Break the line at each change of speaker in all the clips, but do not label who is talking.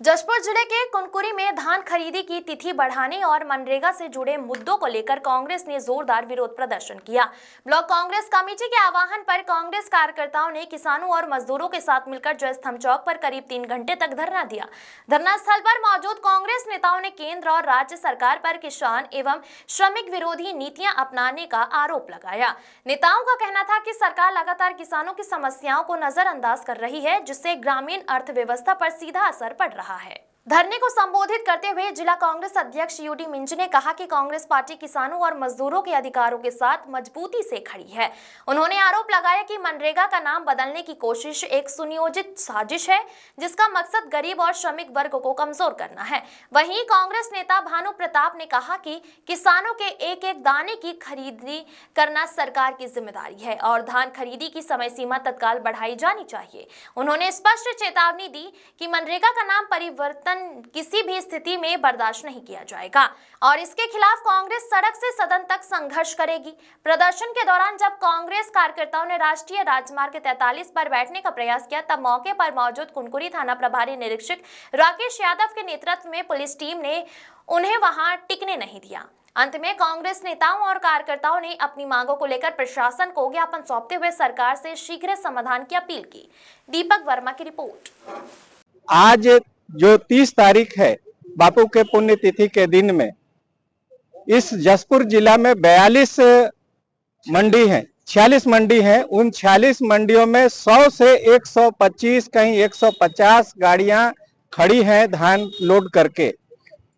जशपुर जिले के कुनकुरी में धान खरीदी की तिथि बढ़ाने और मनरेगा से जुड़े मुद्दों को लेकर कांग्रेस ने जोरदार विरोध प्रदर्शन किया। ब्लॉक कांग्रेस कमेटी के आह्वान पर कांग्रेस कार्यकर्ताओं ने किसानों और मजदूरों के साथ मिलकर जयस्तंभ चौक पर करीब 3 घंटे तक धरना दिया। धरना स्थल पर मौजूद कांग्रेस नेताओं ने केंद्र और राज्य सरकार पर किसान एवं श्रमिक विरोधी नीतियां अपनाने का आरोप लगाया। नेताओं का कहना था कि सरकार लगातार किसानों की समस्याओं को नजरअंदाज कर रही है, जिससे ग्रामीण अर्थव्यवस्था पर सीधा असर पड़ रहा है। धरने को संबोधित करते हुए जिला कांग्रेस अध्यक्ष यूडी मिंज ने कहा कि कांग्रेस पार्टी किसानों और मजदूरों के अधिकारों के साथ मजबूती से खड़ी है। उन्होंने आरोप लगाया कि मनरेगा का नाम बदलने की कोशिश एक सुनियोजित साजिश है, जिसका मकसद गरीब और श्रमिक वर्ग को कमजोर करना है। वहीं कांग्रेस नेता भानु प्रताप ने कहा कि किसानों के एक एक दाने की खरीदी करना सरकार की जिम्मेदारी है और धान खरीदी की समय सीमा तत्काल बढ़ाई जानी चाहिए। उन्होंने स्पष्ट चेतावनी दी कि मनरेगा का नाम परिवर्तन किसी भी स्थिति में बर्दाश्त नहीं किया जाएगा और इसके खिलाफ कांग्रेस सड़क से सदन तक संघर्ष करेगी। प्रदर्शन के दौरान जब कांग्रेस कार्यकर्ताओं ने राष्ट्रीय राजमार्ग 43 पर बैठने का प्रयास किया, तब मौके पर मौजूद कुनकुरी थाना प्रभारी निरीक्षक राकेश यादव के नेतृत्व में पुलिस टीम ने उन्हें वहां टिकने नहीं दिया। अंत में कांग्रेस नेताओं और कार्यकर्ताओं ने अपनी मांगों को लेकर प्रशासन को ज्ञापन सौंपते हुए सरकार से शीघ्र समाधान की अपील की। दीपक वर्मा की रिपोर्ट।
आज जो 30 तारीख है, बापू के पुण्यतिथि के दिन में इस जशपुर जिला में 42 मंडी हैं, 46 मंडी हैं। उन 46 मंडियों में 100 से 125 कहीं 150 गाड़ियां खड़ी हैं धान लोड करके।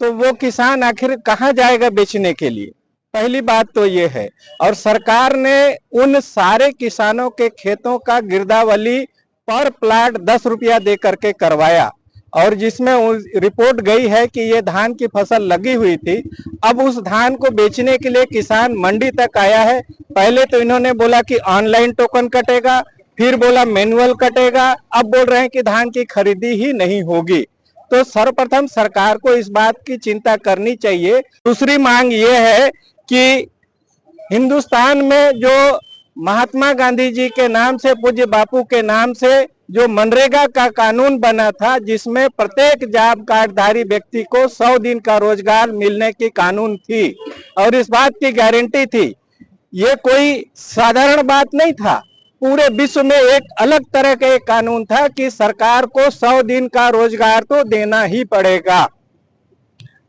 तो वो किसान आखिर कहां जाएगा बेचने के लिए? पहली बात तो ये है। और सरकार ने उन सारे किसानों के खेतों का गिरदावली पर प्लाट 10 रुपया दे करके करवाया और जिसमें रिपोर्ट गई है कि ये धान की फसल लगी हुई थी। अब उस धान को बेचने के लिए किसान मंडी तक आया है। पहले तो इन्होंने बोला कि ऑनलाइन टोकन कटेगा, फिर बोला मैनुअल कटेगा, अब बोल रहे हैं कि धान की खरीदी ही नहीं होगी। तो सर्वप्रथम सरकार को इस बात की चिंता करनी चाहिए। दूसरी मांग ये है कि हिंदुस्तान में जो महात्मा गांधी जी के नाम से, पूज्य बापू के नाम से जो मनरेगा का कानून बना था, जिसमें प्रत्येक जॉब कार्डधारी व्यक्ति को 100 दिन का रोजगार मिलने की कानून थी और इस बात की गारंटी थी। ये कोई साधारण बात नहीं था, पूरे विश्व में एक अलग तरह का एक कानून था कि सरकार को 100 दिन का रोजगार तो देना ही पड़ेगा।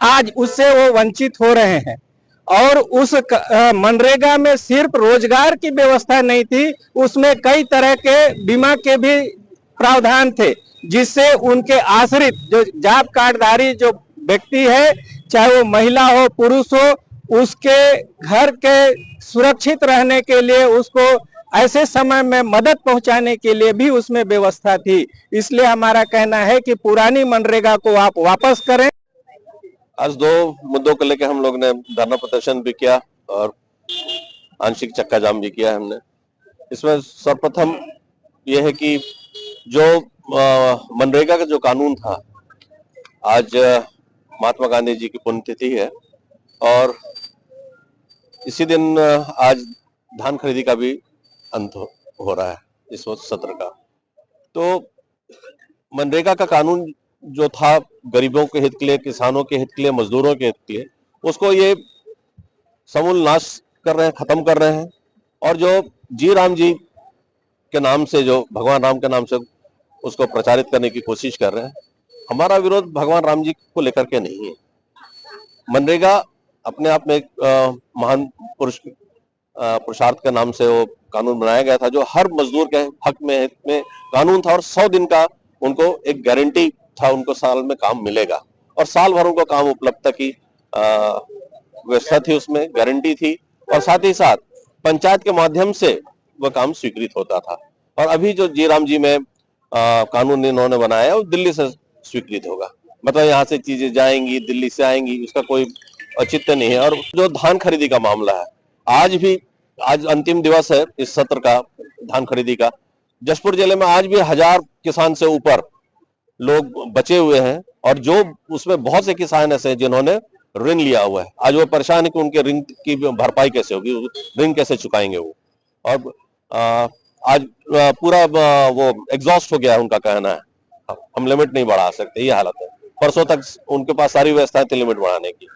आज उससे वो वंचित हो रहे हैं और उस मनरेगा में सिर्फ रोजगार की व्यवस्था नहीं थी, उसमें कई तरह के बीमा के भी प्रावधान थे, जिससे उनके आश्रित जो जॉब कार्डधारी जो व्यक्ति है, चाहे वो महिला हो पुरुष हो, उसके घर के सुरक्षित रहने के लिए, उसको ऐसे समय में मदद पहुंचाने के लिए भी उसमें व्यवस्था थी। इसलिए हमारा कहना है कि पुरानी मनरेगा को आप वापस करें।
आज 2 मुद्दों को लेकर हम लोग ने धरना प्रदर्शन भी किया और आंशिक चक्का जाम भी किया हमने। इसमें सर्वप्रथम यह है कि जो मनरेगा का जो कानून था, आज महात्मा गांधी जी की पुण्यतिथि है और इसी दिन आज धान खरीदी का भी अंत हो रहा है इस सत्र का। तो मनरेगा का कानून जो था गरीबों के हित के लिए, किसानों के हित के लिए, मजदूरों के हित के लिए, उसको ये समूल नाश कर रहे हैं, खत्म कर रहे हैं। और जो जी राम जी के नाम से, जो भगवान राम के नाम से उसको प्रचारित करने की कोशिश कर रहे हैं। हमारा विरोध भगवान राम जी को लेकर के नहीं है। मनरेगा अपने आप में एक महान पुरुषार्थ के नाम से वो कानून बनाया गया था, जो हर मजदूर के हक में कानून था और 100 दिन का उनको एक गारंटी था, उनको साल में काम मिलेगा और साल भर उनको काम उपलब्धता की व्यवस्था थी, उसमें गारंटी थी और साथ ही साथ पंचायत के माध्यम से वह काम स्वीकृत होता था। और अभी जो जी राम जी में कानून इन्होंने बनाया है वो दिल्ली से स्वीकृत होगा, मतलब यहाँ से चीजें जाएंगी, दिल्ली से आएंगी, उसका कोई औचित्य नहीं है। और जो धान खरीदी का मामला है, आज अंतिम दिवस है इस सत्र का धान खरीदी का। जशपुर जिले में आज भी 1000 किसान से ऊपर लोग बचे हुए हैं और जो उसमें बहुत से किसान ऐसे हैं जिन्होंने ऋण लिया हुआ है। आज वो परेशान है कि उनके ऋण की भरपाई कैसे होगी, ऋण कैसे चुकाएंगे वो। और आज पूरा वो एग्जॉस्ट हो गया है, उनका कहना है हम लिमिट नहीं बढ़ा सकते, ये हालत है। परसों तक उनके पास सारी व्यवस्थाएं थी लिमिट बढ़ाने की।